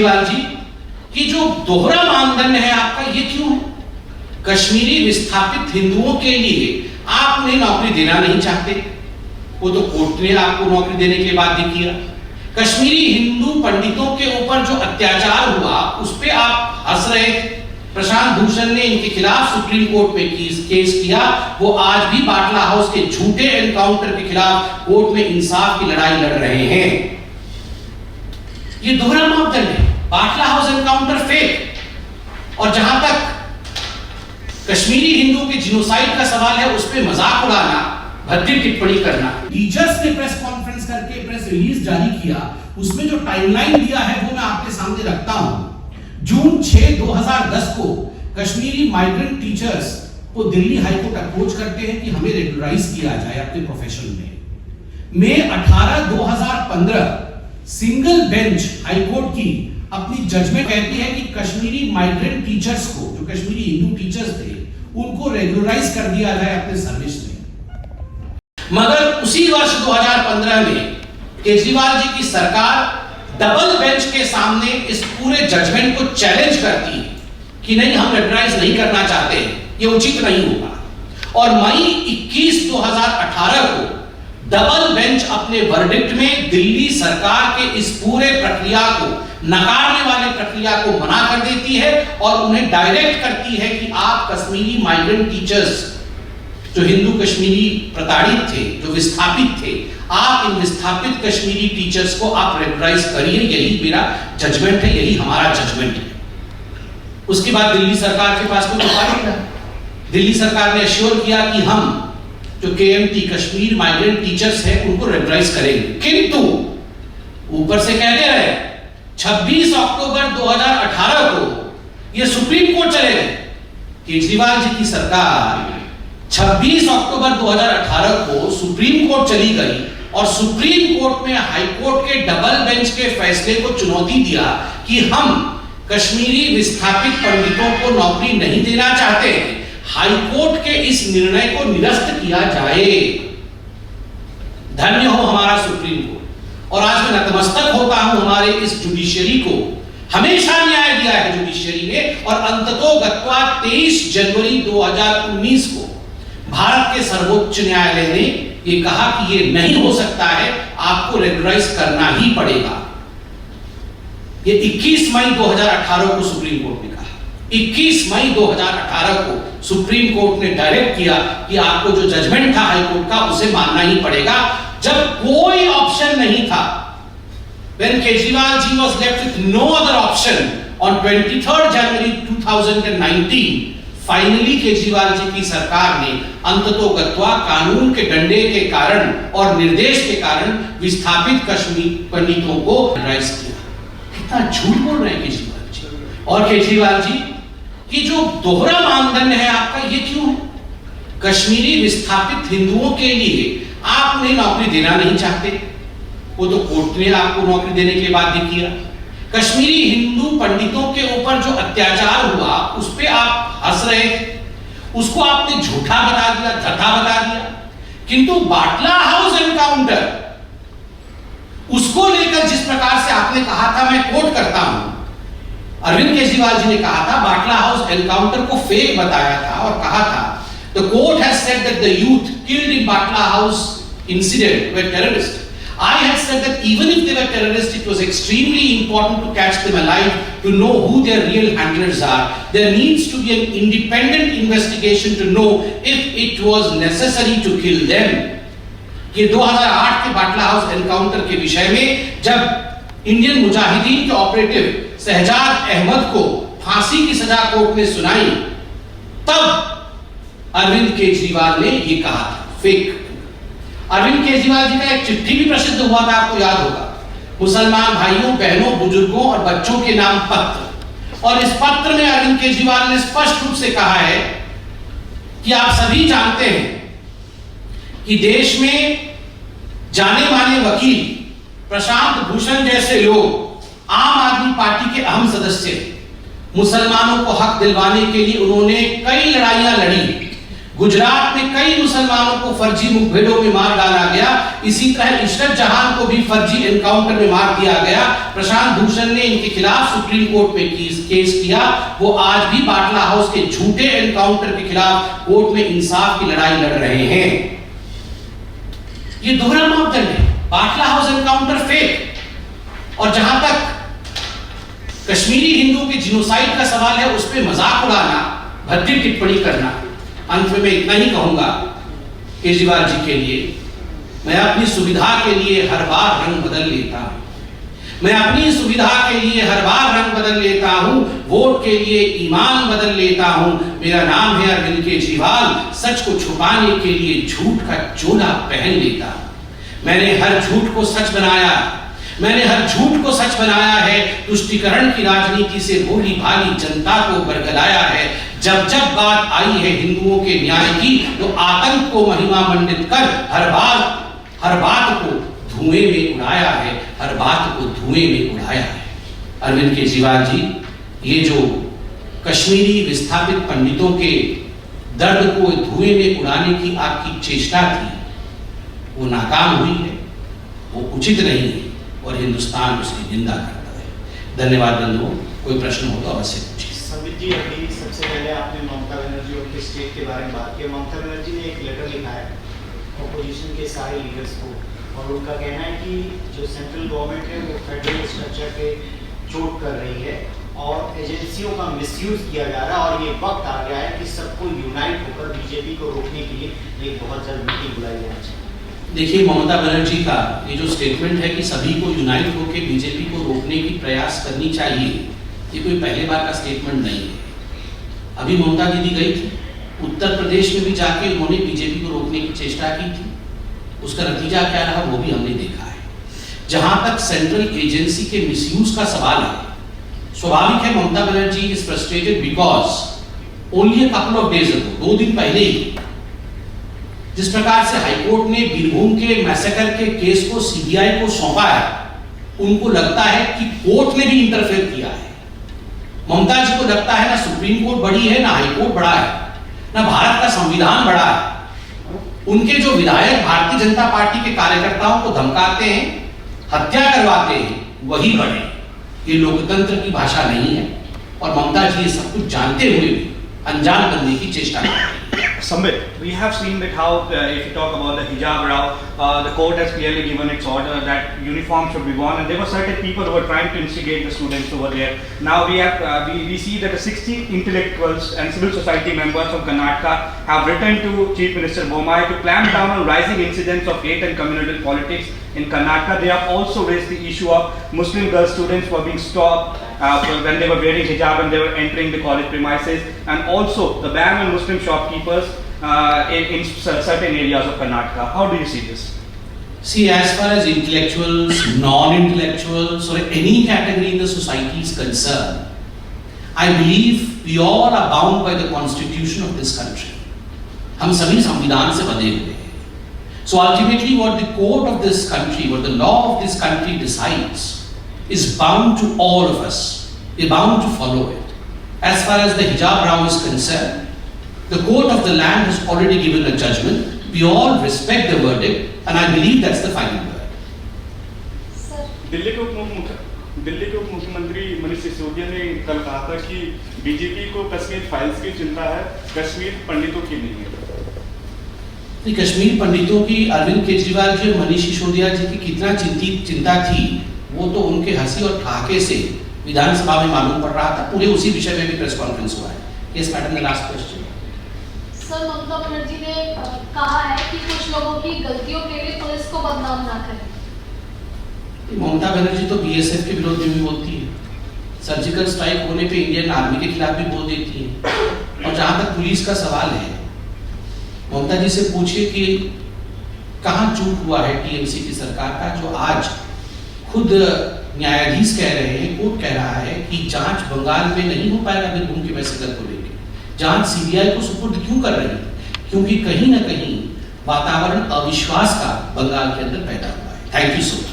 केजरीवाल जी कि जो दोहरा मानदंड है आपका, ये क्यों है? कश्मीरी विस्थापित हिंदुओं के लिए आप उन्हें नौकरी देना नहीं चाहते, वो तो कोर्ट ने आपको नौकरी देने के बाद ही किया। कश्मीरी हिंदू पंडितों के ऊपर जो अत्याचार हुआ उस पे आप हंस रहे थे। प्रशांत भूषण ने इनके खिलाफ सुप्रीम कोर्ट में केस किया, वो आज भी बाटला हाउस के झूठे एनकाउंटर के खिलाफ कोर्ट में इंसाफ की लड़ाई लड़ रहे हैं। ये दोहरा मापदंड है, बाटला हाउस एनकाउंटर फेक, और जहां तक कश्मीरी हिंदुओं के जिनोसाइड का सवाल है उस पे मजाक उड़ाना, भद्दी टिप्पणी करना। टीचर्स ने प्रेस कॉन्फ्रेंस करके प्रेस रिलीज जारी किया, उसमें जो टाइमलाइन दिया है वो मैं आपके सामने रखता हूं। जून 6, 2010 को कश्मीरी माइग्रेंट टीचर्स को दिल्ली हाईकोर्ट अप्रोच करते हैं कि हमें रेगुलराइज किया जाए अपने प्रोफेशन में। मई 18, 2015 सिंगल बेंच हाईकोर्ट की अपनी जजमेंट कहती है कि कश्मीरी माइग्रेंट टीचर्स को, जो कश्मीरी हिंदू टीचर्स थे, उनको रेगुलराइज कर दिया जाए अपने सर्विस में। मगर उसी वर्ष 2015 में केजरीवाल जी की सरकार डबल बेंच के सामने इस पूरे जजमेंट को चैलेंज करती है कि नहीं, हम रेगुलराइज नहीं करना चाहते, ये उचित नहीं होगा। और मई 21, 2018 को डबल बेंच अपने वर्डिक्ट में दिल्ली सरकार के इस पूरे प्रक्रिया को, नकारने वाले प्रक्रिया को मना कर देती है और उन्हें डायरेक्ट करती है कि आप कश्मीरी माइग्रेंट टीचर्स, जो हिंदू कश्मीरी प्रताड़ित थे, जो विस्थापित थे, आप इन विस्थापित कश्मीरी टीचर्स को आप रेगुलराइज करिए। यही मेरा जजमेंट है, यही हमारा जजमेंट है। उसके बाद दिल्ली सरकार के पास कोई उपाय नहीं रहा। दिल्ली सरकार ने एश्योर किया कि हम जो केएमटी कश्मीर माइग्रेंट टीचर्स हैं उनको रेगुलराइज करेंगे, किंतु ऊपर से कहते रहे 26 अक्टूबर 2018 को ये सुप्रीम कोर्ट चले गए। केजरीवाल जी की सरकार 26 अक्टूबर 2018 को सुप्रीम कोर्ट चली गई और सुप्रीम कोर्ट में हाई कोर्ट के डबल बेंच के फैसले को चुनौती दिया कि हम कश्मीरी विस्थापित पंडितों को नौकरी नहीं देना चाहते, हाई कोर्ट के इस निर्णय को निरस्त किया जाए। धन्य हो हमारा सुप्रीम कोर्ट। और आज मैं नतमस्तक होता हूं हमारे इस जुडिशरी को। हमेशा न्याय दिया है जुडिशरी ने, और अंततोगत्वा 23 जनवरी 2019 को भारत के सर्वोच्च न्यायालय ने यह कहा कि यह नहीं हो सकता है, आपको रेगुलराइज करना ही पड़ेगा। ये 21 मई 2018 को सुप्रीम कोर्ट ने कहा। 21 मई 2018 को सुप्रीम कोर्ट ने डायरेक्ट किया कि आपको जो जजमेंट था हाई कोर्ट का उसे मानना ही पड़ेगा, जब कोई ऑप्शन नहीं था। When Kejriwal ji was left with no other option on 23rd January 2019, finally Kejriwal ji की सरकार ने अंततोगत्वा कानून के डंडे के कारण और निर्देश के कारण विस्थापित कश्मीर पंडितों को रेगुलराइज किया। कितना झूठ बोल रहे हैं केजरीवाल जी। और केजरीवाल जी कि जो दोहरा मानदंड है आपका, ये क्यों है? कश्मीरी विस्थापित हिंदुओं के लिए आप उन्हें नौकरी देना नहीं चाहते, वो तो कोर्ट ने आपको नौकरी देने के बाद ही किया। कश्मीरी हिंदू पंडितों के ऊपर जो अत्याचार हुआ उस पे आप हंस रहे थे, उसको आपने झूठा बता दिया, झूठा बता दिया। किंतु बाटला हाउस एनकाउंटर, उसको लेकर जिस प्रकार से आपने कहा था, मैं कोट करता हूं, अरविंद केजरीवाल जी ने कहा था बाटला हाउस एनकाउंटर को फेक बताया था और कहा था the court has said that the youth killed in Batla house incident were terrorist. I had said that even if they were terrorists, it was extremely important to catch them alive, to know who their real handlers are. There needs to be an independent investigation to know if it was necessary to kill them. ये 2008 के बाटला house encounter के विषय में जब Indian Mujahideen के operative Shahzad Ahmad को फांसी की सजा कोर्ट ने सुनाई, तब अरविंद केजरीवाल ने ये कहा था फेक। अरविंद केजरीवाल जी का एक चिट्ठी भी प्रसिद्ध हुआ था, आपको याद होगा, मुसलमान भाइयों बहनों बुजुर्गों और बच्चों के नाम पत्र। और इस पत्र में अरविंद केजरीवाल ने स्पष्ट रूप से कहा है कि आप सभी जानते हैं कि देश में जाने माने वकील प्रशांत भूषण जैसे लोग आम आदमी पार्टी के अहम सदस्य, मुसलमानों को हक दिलवाने के लिए उन्होंने कई लड़ाइयां लड़ी, गुजरात में कई मुसलमानों को फर्जी मुठभेड़ों में मार डाला गया। इसी तरह इशरत जहां को भी फर्जी एनकाउंटर में मार दिया गया। प्रशांत भूषण ने इनके खिलाफ सुप्रीम कोर्ट में केस किया। वो आज भी बाटला हाउस के झूठे एनकाउंटर के खिलाफ कोर्ट में इंसाफ की लड़ाई लड़ रहे हैं। ये दोहरा मापदंड है। बाटला हाउस एनकाउंटर फेक, और जहां तक कश्मीरी हिंदुओं के जिनोसाइड का सवाल है, उस पर मजाक उड़ाना, भद्दी टिप्पणी करना। अंत में मैं इतना ही कहूंगा केजरीवाल जी के लिए, मैं अपनी सुविधा के लिए हर बार रंग बदल लेता हूं। मैं अपनी सुविधा के लिए हर बार रंग बदल लेता हूं, वोट के लिए ईमान बदल लेता हूं। मेरा नाम है अरविंद केजरीवाल, सच को छुपाने के लिए झूठ का चोला पहन लेता हूं। मैंने हर झूठ को सच बनाया, मैंने हर झूठ को सच बनाया है। तुष्टिकरण की राजनीति से भोली भाली जनता को बरगलाया है। जब जब बात आई है हिंदुओं के न्याय की, तो आतंक को महिमा मंडित कर हर बात को धुएं में उड़ाया है, हर बात को धुएं में उड़ाया है। अरविंद केजरीवाल जी, ये जो कश्मीरी विस्थापित पंडितों के दर्द को धुएं में उड़ाने की आपकी चेष्टा थी, वो नाकाम हुई है, वो उचित नहीं है, और हिंदुस्तान उसकी निंदा करता है। धन्यवाद बंधुओं, कोई प्रश्न हो तो अवश्य पूछिए। संबित जी, अभी सबसे पहले आपने ममता बनर्जी और के स्टेट के बारे में बात की। ममता बनर्जी ने एक लेटर लिखा है ऑपोजिशन के सारे लीडर्स को, और उनका कहना है कि जो सेंट्रल गवर्नमेंट है वो फेडरल स्ट्रक्चर पे चोट कर रही है और एजेंसियों का मिसयूज किया जा रहा है, और ये वक्त आ गया है कि सबको यूनाइट होकर बीजेपी को रोकने के लिए एक बहुत जल्द मीटिंग बुलाई जानी चाहिए। देखिए, ममता बनर्जी का ये जो स्टेटमेंट है कि सभी को यूनाइट होकर बीजेपी को रोकने की प्रयास करनी चाहिए, ये कोई पहले बार का स्टेटमेंट नहीं है। अभी ममता दीदी गई थी उत्तर प्रदेश में भी, जाके उन्होंने बीजेपी को रोकने की चेष्टा की थी। उसका नतीजा क्या रहा वो भी हमने देखा है। जहां तक सेंट्रल एजेंसी के मिसयूज का सवाल है, स्वाभाविक है Mamata Banerjee is frustrated because only a couple of days ago, 2 दिन पहले ही जिस प्रकार से हाईकोर्ट ने बीरभूम के मैसेकर के केस को सीबीआई को सौंपा है, उनको लगता है कि कोर्ट ने भी इंटरफेयर किया है। ममता जी को लगता है ना सुप्रीम कोर्ट बड़ी है, ना हाईकोर्ट बड़ा है, ना भारत का संविधान बड़ा है। उनके जो विधायक भारतीय जनता पार्टी के कार्यकर्ताओं को धमकाते हैं, हत्या करवाते हैं, वही बड़े। ये लोकतंत्र की भाषा नहीं है, और ममता जी ये सब कुछ जानते हुए भी अनजान बनने की चेष्टा कर रही है। Sambit, we have seen that how, if you talk about the hijab row, the court has clearly given its order that uniform should be worn, and there were certain people who were trying to instigate the students over there. Now we have, we see that 60 intellectuals and civil society members from Karnataka have written to Chief Minister Bommai to clamp down on rising incidents of hate and communal politics in Karnataka. They have also raised the issue of Muslim girl students who are being stopped when they were wearing hijab and they were entering the college premises, and also the ban on Muslim shopkeepers in certain areas of Karnataka. How do you see this? See, as far as intellectuals, non-intellectuals, or any category in the society is concerned, I believe we all are bound by the constitution of this country. हम सभी संविधान से बंधे हुए हैं। So ultimately, what the court of this country, what the law of this country decides, is bound to all of us. We're bound to follow it. As far as the hijab row is concerned, the court of the land has already given a judgment. We all respect the verdict, and I believe that's the final word. Delhi के उप मुख्यमंत्री मनीष सिसोदिया ने कल कहा था कि BJP को Kashmir files की चिंता है, कश्मीर पंडितों की नहीं है। कश्मीर पंडितों की अरविंद केजरीवाल जी और मनीष सिसोदिया जी की कितना चिंता थी, वो तो उनके हंसी और ठहाके से विधानसभा में मालूम पड़ रहा था। पूरे उसी विषय में भी प्रेस कॉन्फ्रेंस हुआ है। Yes madam, the last question. Sir, Mamata Banerjee ने कहा है कि कुछ लोगों की गलतियों के लिए पुलिस को बदनाम ना करें। ममता बनर्जी तो बीएसएफ के विरोध में भी बोलती है, सर्जिकल स्ट्राइक होने पे इंडियन आर्मी के खिलाफ भी बोल देती है। और जहां तक पुलिस का सवाल है, ममता जी से पूछिए कि कहां चूक हुआ है टीएमसी की सरकार का, जो आज खुद न्यायाधीश कह रहे हैं, कोर्ट कह रहा है कि जांच बंगाल में नहीं हो पाएगा बीरभूम के मैसेकर को लेकर। जांच सीबीआई को सुपुर्द क्यों कर रही है? क्योंकि कहीं ना कहीं वातावरण अविश्वास का बंगाल के अंदर पैदा हुआ है। Thank you so much.